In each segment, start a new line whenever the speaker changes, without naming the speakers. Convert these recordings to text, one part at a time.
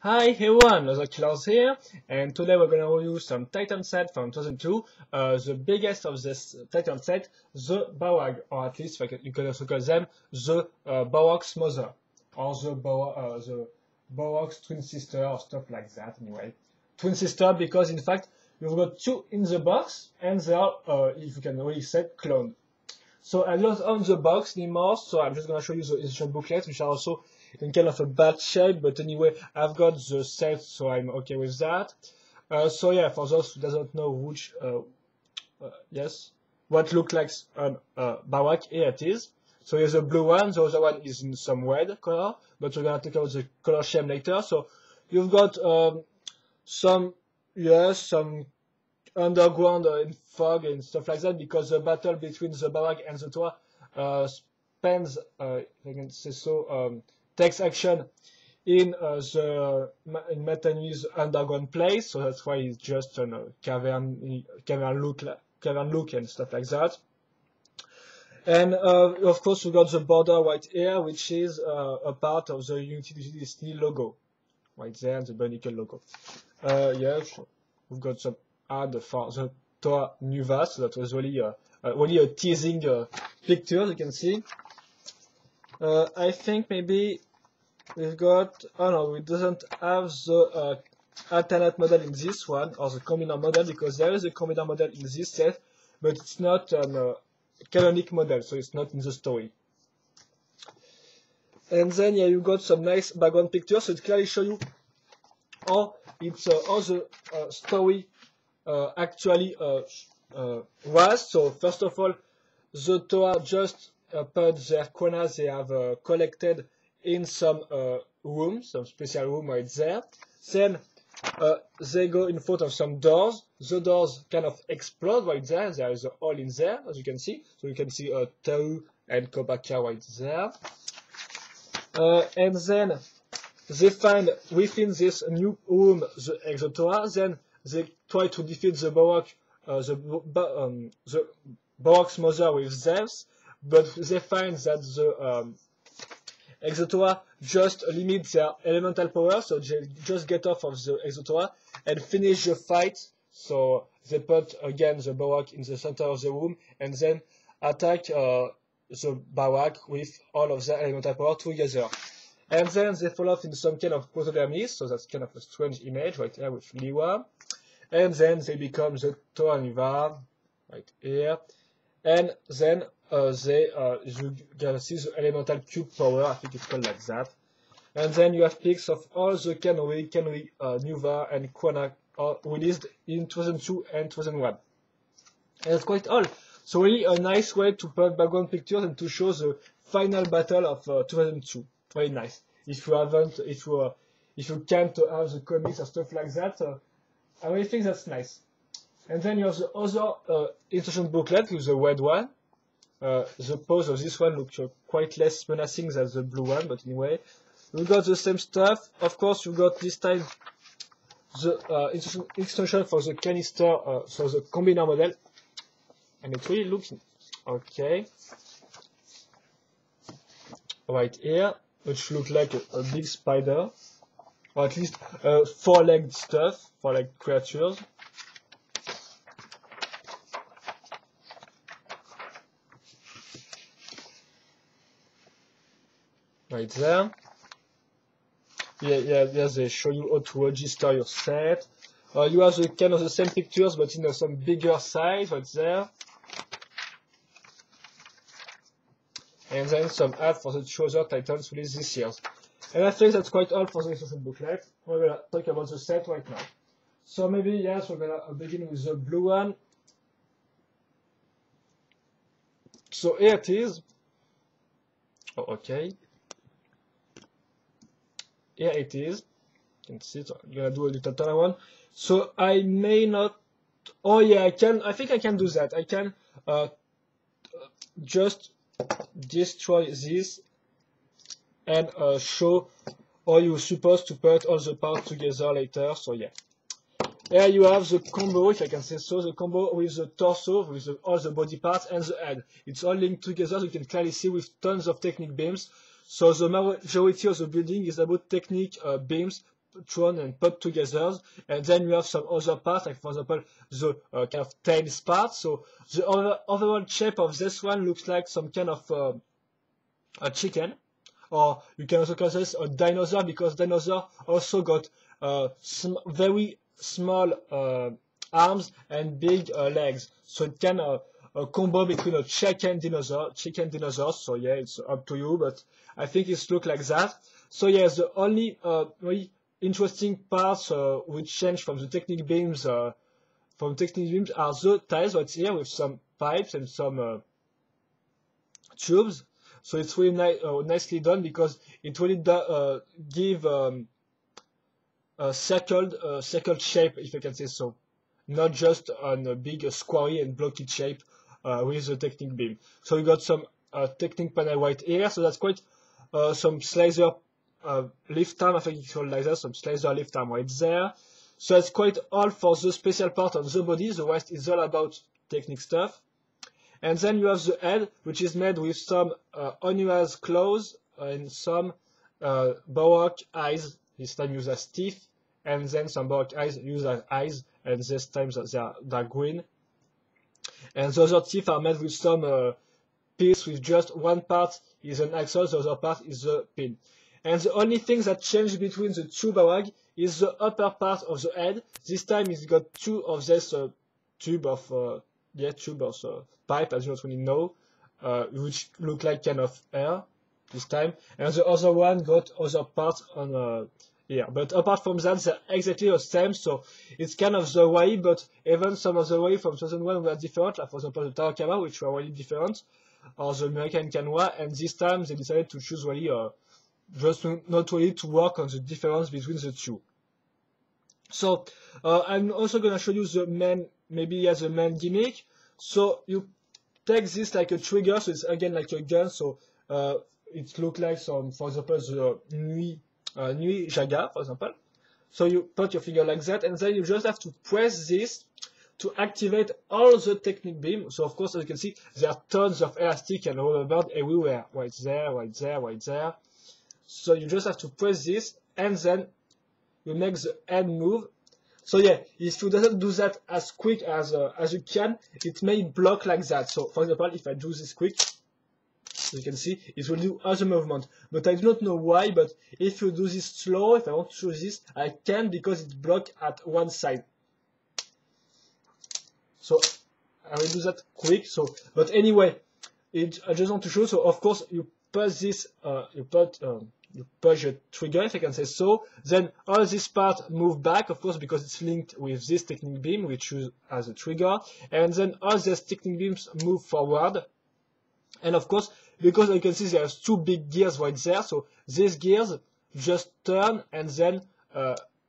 Hi everyone, the Killers here, and today we're gonna review some Titan set from 2002, the biggest of this Titan set, the Bahrag, or at least you can also call them the Bahrag's mother, or the Bahrag's twin sister, or stuff like that anyway. Twin sister because in fact you've got two in the box, and they are, if you can really say, cloned. So I don't own the box anymore, so I'm just gonna show you the instruction booklets, which are also in kind of a bad shape, but anyway, I've got the set, so I'm okay with that. So yeah, for those who doesn't know which, yes, what look like Bahrag, here it is. So here's the blue one, the other one is in some red color, but we're gonna take out the color scheme later. So you've got some, yes, some underground in fog and stuff like that, because the battle between the Bahrag and the Toa spends, if I can say so, takes action in in Matani's underground place, so that's why it's just a cavern look and stuff like that. And of course we got the border right here, which is a part of the Unity Destiny logo, right there, the Bionicle logo. Yeah, we've got some ad for the Toa Nuva, so that was really a teasing picture, you can see. I think maybe we've got, oh no, we doesn't have the alternate model in this one, or the combiner model, because there is a combiner model in this set, but it's not a canonic model, so it's not in the story. And then yeah, you got some nice background pictures, so it clearly shows you how it's how the story actually was. So first of all, the Toa just put their quanas they have collected in some room, some special room right there. Then they go in front of some doors. The doors kind of explode right there. There is a hole in there, as you can see. So you can see Tau and Kobaka right there. And then they find within this new room the Exotoa. Then they try to defeat the Bahrag, the Bahrag's mother with Zeus, but they find that the Exotoa just limit their elemental power, so they just get off of the Exotoa and finish the fight. So they put again the Bahrag in the center of the room and then attack the Bahrag with all of their elemental power together. And then they fall off in some kind of protodermis, so that's kind of a strange image right here with Liwa. And then they become the Toa Nuva right here. And then you can see the elemental cube power, I think it's called like that. And then you have pics of all the Kanoi, Nuva, and Quana released in 2002 and 2001. And that's quite all. So really a nice way to put background pictures and to show the final battle of 2002. Very nice. If you haven't, if you can't have the comics or stuff like that, I really think that's nice. And then you have the other instruction booklet with the red one. The pose of this one looks quite less menacing than the blue one, but anyway, we got the same stuff. Of course, you got this time the extension for the canister, so the combiner model, and it really looks okay. Right here, which looks like a big spider, or at least four-legged stuff, four-legged creatures. Right there. Yeah, they show you how to register your set. You have the kind of the same pictures, but in some bigger size right there. And then some ads for the two other Titans released this year. And I think that's quite all for the instruction booklet. We're gonna talk about the set right now. So maybe, yes, we're gonna begin with the blue one. So here it is. Oh, okay. Here it is. You can see it. I'm gonna do a little turn one. So I may not. Oh yeah, I can. I think I can do that. I can just destroy this and show how you're supposed to put all the parts together later. So yeah. Here you have the combo, if I can say so, the combo with the torso, with all the body parts and the head. It's all linked together, you can clearly see with tons of technique beams. So the majority of the building is about technique beams thrown and put together, and then you have some other parts, like for example the kind of tails part. So the overall shape of this one looks like some kind of a chicken, or you can also call this a dinosaur, because dinosaur also got very small arms and big legs. So it can a combo between a chicken dinosaur. So yeah, it's up to you, but I think it's look like that. So yeah, the only really interesting parts which change from the technique beams are the tiles right here with some pipes and some tubes. So it's really nicely done, because it really give a circled shape, if I can say so, not just on a big squarey and blocky shape with the technique beam. So we got some technique panel right here. So that's quite some slicer lift arm, I think it's called like that, some slicer lift arm right there. So that's quite all for the special part on the body. The rest is all about technique stuff. And then you have the head, which is made with some unusual claws and some Bahrag eyes, this time used as teeth, and then some Bahrag eyes used as eyes, and this time they're green. And the other teeth are made with some piece with just one part is an axle, the other part is the pin. And the only thing that changed between the two Bahrag is the upper part of the head. This time it's got two of this tube of pipe, as you don't really know, which look like kind of air this time, and the other one got other parts on here. But apart from that, they're exactly the same, so it's kind of the way, but even some of the way from 2001 were different, like for example the Tower Camera, which were really different, or the American Canwa, and this time they decided to choose really just not really to work on the difference between the two. So I'm also gonna show you the main, the main gimmick. So you take this like a trigger, so it's again like a gun, so it looks like some, for example, the Nui Jaga, for example. So you put your finger like that, and then you just have to press this to activate all the technique beam. So of course, as you can see, there are tons of elastic and rubber band everywhere, right there, right there, right there. So you just have to press this, and then you make the head move. So yeah, if you doesn't do that as quick as you can, it may block like that. So for example, if I do this quick, you can see it will do other movement. But I do not know why, but if you do this slow, if I want to show this, I can, because it's blocked at one side. So I will do that quick. So, but anyway, I just want to show. So of course you push this, you push the trigger, if I can say so. Then all this part move back, of course, because it's linked with this technique beam, which is as a trigger. And then all these technique beams move forward. And of course, because you can see there's two big gears right there, so these gears just turn and then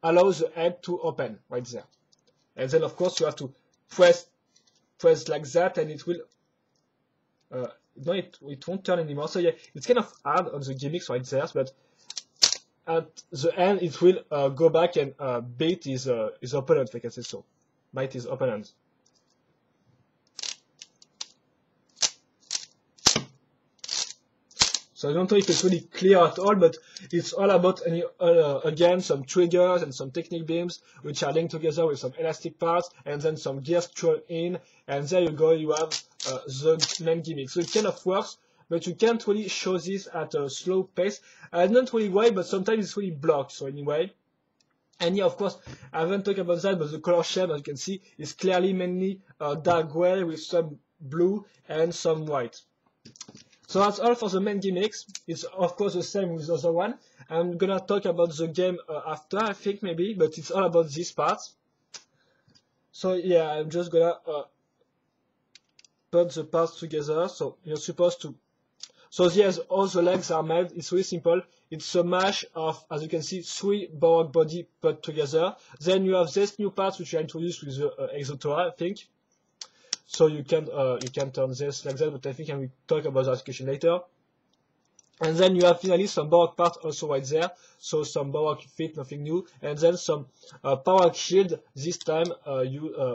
allow the head to open right there. And then of course you have to press like that, and it will no, it won't turn anymore. So yeah, it's kind of hard on the gimmicks right there, but at the end it will go back and beat his opponent, if I can say so. Bite his opponent. So I don't know if it's really clear at all, but it's all about, again, some triggers and some technique beams, which are linked together with some elastic parts, and then some gears thrown in, and there you go, you have the main gimmick. So it kind of works, but you can't really show this at a slow pace. I don't really why, but sometimes it's really blocked, so anyway. And yeah, of course, I haven't talked about that, but the color scheme, as you can see, is clearly mainly dark gray with some blue and some white. So that's all for the main gimmicks. It's of course the same with the other one. I'm gonna talk about the game after, I think, maybe, but it's all about this part. So yeah, I'm just gonna put the parts together. So you're supposed to. So yes, all the legs are made. It's really simple. It's a mash of, as you can see, 3 Bahrag body put together. Then you have this new parts which are introduced with the Exotora, I think. So you can turn this like that, but I think I will talk about the articulation later. And then you have finally some Bahrag part also right there. So some Bahrag feet, nothing new, and then some Bahrag shield. This time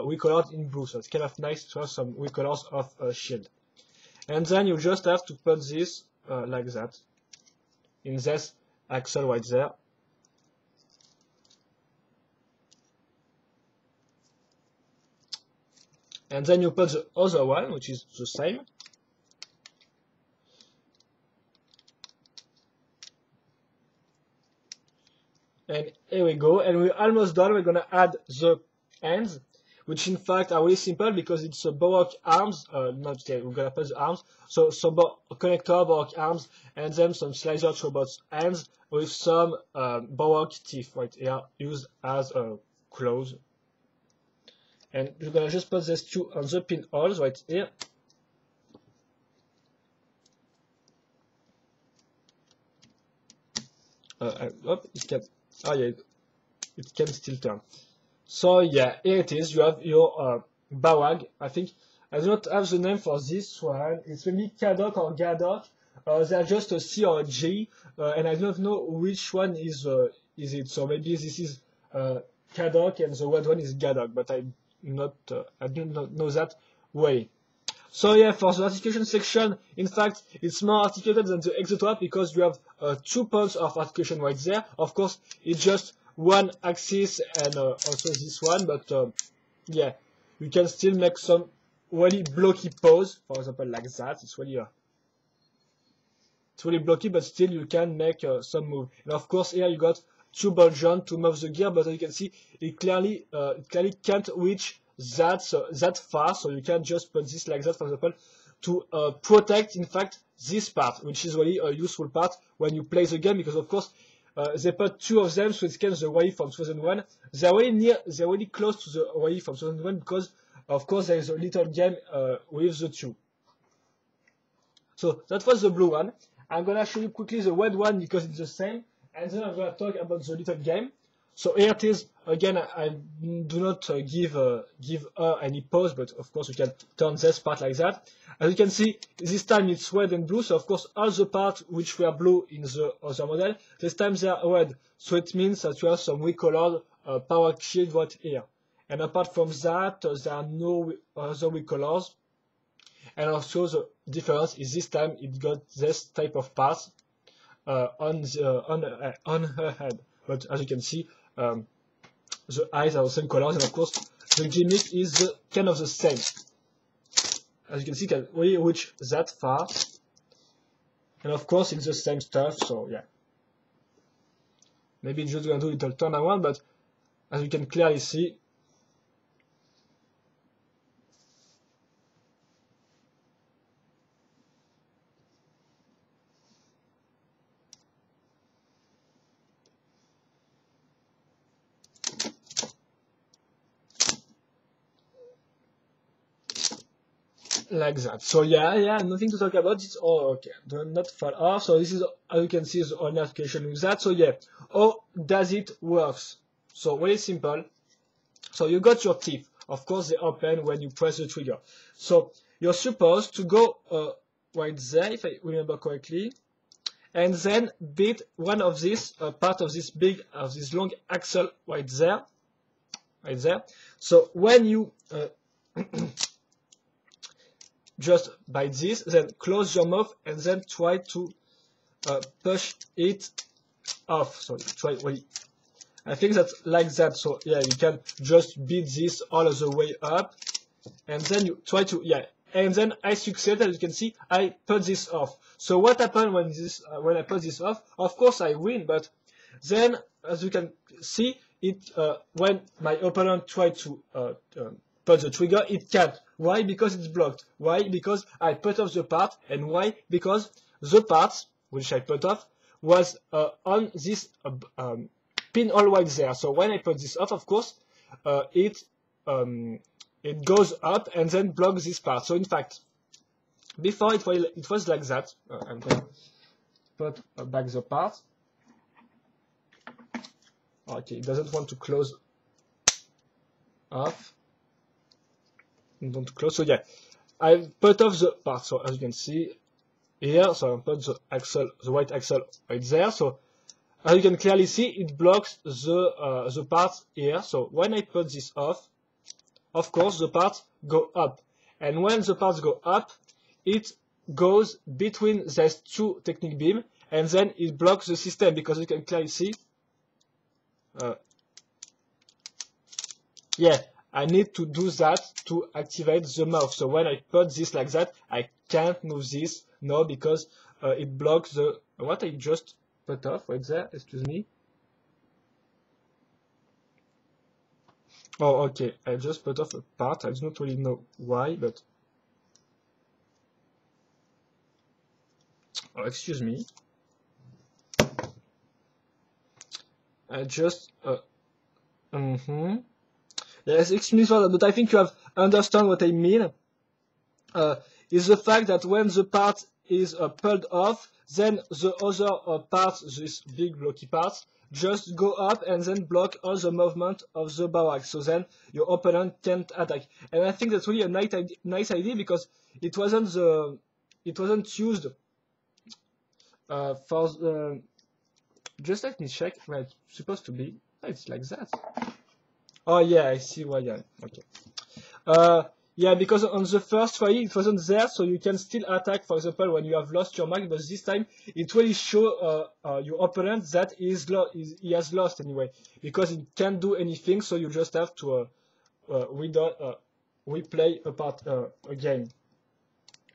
we colored in blue, so it's kind of nice to have some recolors of shield. And then you just have to put this like that in this axle right there. and then you put the other one, which is the same. And here we go, and we're almost done. We're gonna add the ends, which in fact are really simple because it's a Bahrag arms, not yet, we're gonna put the arms, so some connector Bahrag arms, and then some slicer robots ends with some Bahrag teeth right here, used as claws. And we're gonna just put these two on the pinholes right here. It can, oh yeah, it can still turn. So yeah, here it is. You have your Bahrag. I think I do not have the name for this one. It's maybe Cahdok or Gahdok. They're just a C or a G, and I do not know which one is it. So maybe this is Cahdok and the red one is Gahdok, but I do not know that way. So yeah, for the articulation section, in fact, it's more articulated than the exotrap because you have 2 points of articulation right there. Of course, it's just one axis and also this one, but yeah, you can still make some really blocky pose, for example, like that. It's really blocky, but still you can make some move. And of course, here you got 2 ball joints to move the gear, but as you can see, it clearly can't reach that far, so you can just put this like that, for example, to protect, in fact, this part, which is really a useful part when you play the game, because of course they put 2 of them, so it scans the wave from 2001. They're really close to the wave from 2001 because, of course, there is a little game with the 2. So that was the blue one. I'm gonna show you quickly the red one because it's the same, and then I'm gonna talk about the little game. So here it is. Again, I do not give her any pose, but of course you can turn this part like that. As you can see, this time it's red and blue, so of course all the parts which were blue in the other model, this time they are red. So it means that you have some recolored power shield right here. And apart from that, there are no other recolors. And also the difference is this time it got this type of parts on her head. But as you can see, the eyes are the same colors, and of course the gimmick is kind of the same. As you can see, it can really reach that far, and of course it's the same stuff. So yeah, maybe it's just gonna do a little turn around, but as you can clearly see, like that. So yeah, nothing to talk about. It's all okay. Do not fall off. So this is, as you can see, the only application with that. So yeah, how does it works? So very simple. So you got your teeth. Of course, they open when you press the trigger. So you're supposed to go right there, if I remember correctly, and then beat one of these part of this long axle right there. So when you just bite this, then close your mouth and then try to push it off. So try really. I think that's like that. So yeah, you can just beat this all the way up, and then you try to and then I succeeded. As you can see, I put this off. So what happened when I put this off? Of course I win, but then as you can see, it when my opponent tried to put the trigger, it can't. Why? Because it's blocked. Why? Because I put off the part. And why? Because the part which I put off was on this pinhole right there. So when I put this off, of course, it goes up and then blocks this part. So in fact, before it was like that. I'm going to put back the part. Okay, it doesn't want to close off. Don't close. So yeah, I put off the part. So as you can see here, so I put the white axle right there. So as you can clearly see, it blocks the parts here. So when I put this off, of course the parts go up, and when the parts go up, it goes between these 2 technique beams, and then it blocks the system because you can clearly see. Yeah. I need to do that to activate the mouth. So when I put this like that, I can't move this now because it blocks the what I just put off. Wait there, excuse me. Oh, okay. I just put off a part. I do not really know why, but oh, excuse me. I just yes, excuse me for that, but I think you have understand what I mean. Is the fact that when the part is pulled off, then the other parts, this big blocky parts, just go up and then block all the movement of the Bahrag. So then your opponent can't attack. And I think that's really a nice idea because it wasn't used for the. Just let me check where it's supposed to be. Oh, it's like that. Oh yeah, I see why. Yeah, okay. Yeah, because on the first try it wasn't there, so you can still attack, for example, when you have lost your mark, but this time it really show your opponent that he has lost anyway, because it can't do anything, so you just have to replay a part again.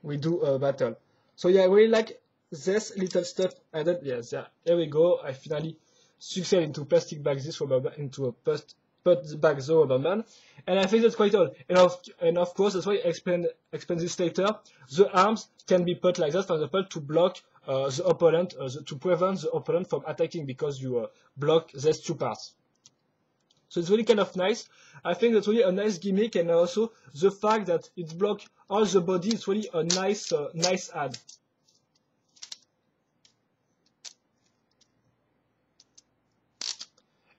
We do a battle. So yeah, I really like this little stuff added. Yes, yeah, here we go. I finally succeed into plastic bag this rubber into a put back the rubber man, and I think that's quite all. And of course, that's why I explain this later. The arms can be put like that, for example, to block the opponent, to prevent the opponent from attacking because you block these two parts. So it's really kind of nice. I think that's really a nice gimmick, and also the fact that it blocks all the body is really a nice add.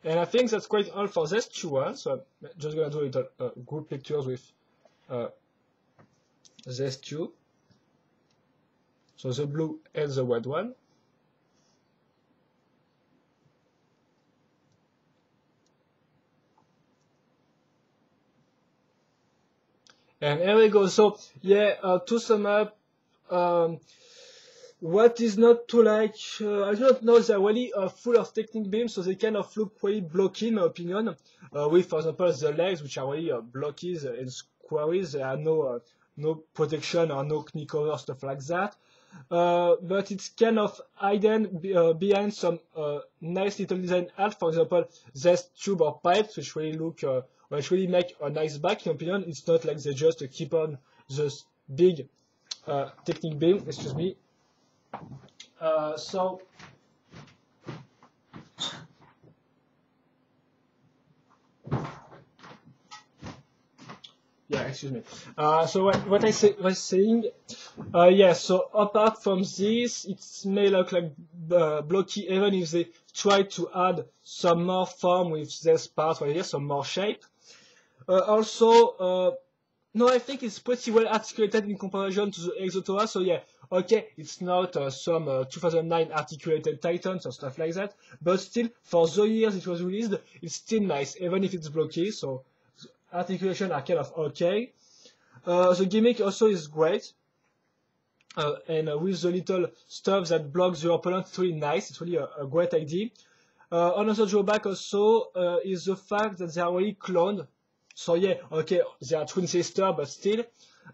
And I think that's quite all for this two ones. So I'm just gonna do a little group pictures with these two. So the blue and the red one. And here we go. So yeah, to sum up, what is not to like, I do not know, they're really full of technique beams, so they kind of look really blocky in my opinion, with, for example, the legs, which are really blocky and squares. There are no protection or no knee cover, stuff like that. But it's kind of hidden behind some nice little design art, for example, this tube or pipes, which really look, which really make a nice back, in my opinion. It's not like they just keep on this big technique beam, excuse me. So yeah, excuse me. So what I was saying, yeah. So apart from this, it may look like blocky, even if they try to add some more form with this part right here, some more shape. Also, no, I think it's pretty well articulated in comparison to the Exotora. So yeah, okay, it's not some 2009 articulated Titans or stuff like that, but still, for the years it was released, it's still nice, even if it's blocky. So articulation are kind of okay. The gimmick also is great, and with the little stuff that blocks the opponent, it's really nice. It's really a great idea. Another drawback also is the fact that they are really cloned. So yeah, okay, they are twin sisters, but still,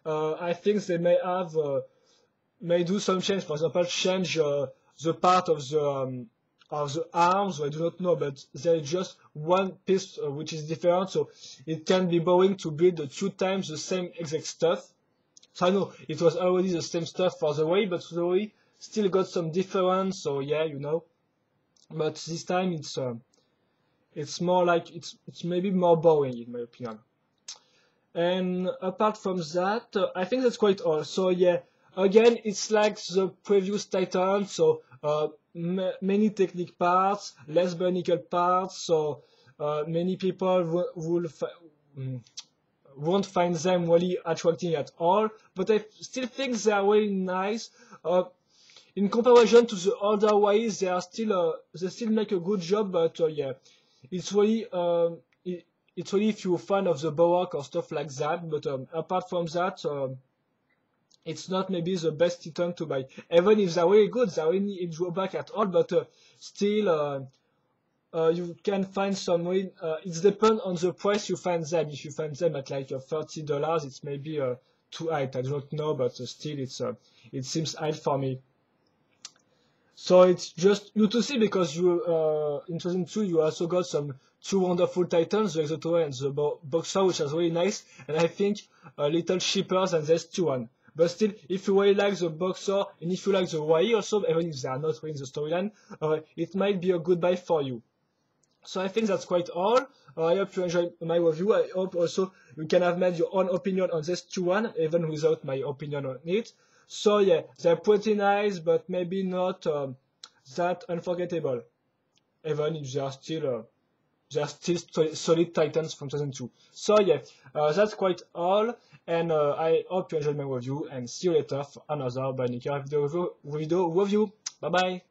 I think they may have, may do some change. For example, change the part of the arms. I do not know, but there is just one piece which is different, so it can be boring to build 2 times the same exact stuff. So I know it was already the same stuff for the way, but the way still got some difference. So yeah, you know, but this time it's more like it's maybe more boring in my opinion. And apart from that, I think that's quite all. So yeah, again, it's like the previous Titan. So many technique parts, less Bionicle parts. So many people won't find them really attracting at all. But I still think they are really nice. In comparison to the older ways, they still make a good job. But yeah. It's really if you're a fan of the Bahrag or stuff like that, but apart from that, it's not maybe the best Titan to buy. Even if they're really good, they're really a drawback at all, but still, you can find some way. It depends on the price you find them. If you find them at like $30, it's maybe too high. I do not know, but still, it seems high for me. So it's just you to see because you in 2002 you also got some two wonderful titans, the Exotower and the Boxer, which is really nice, and I think a little cheaper than this two one. But still, if you really like the Boxer and if you like the YE also, even if they are not really in the storyline, it might be a good buy for you. So I think that's quite all. I hope you enjoyed my review. I hope also you can have made your own opinion on this 2-1, even without my opinion on it. So yeah, they're pretty nice, but maybe not that unforgettable. Even if they are still solid Titans from 2002. So yeah, that's quite all. And I hope you enjoyed my review. And see you later for another Bionicle video review. Bye bye.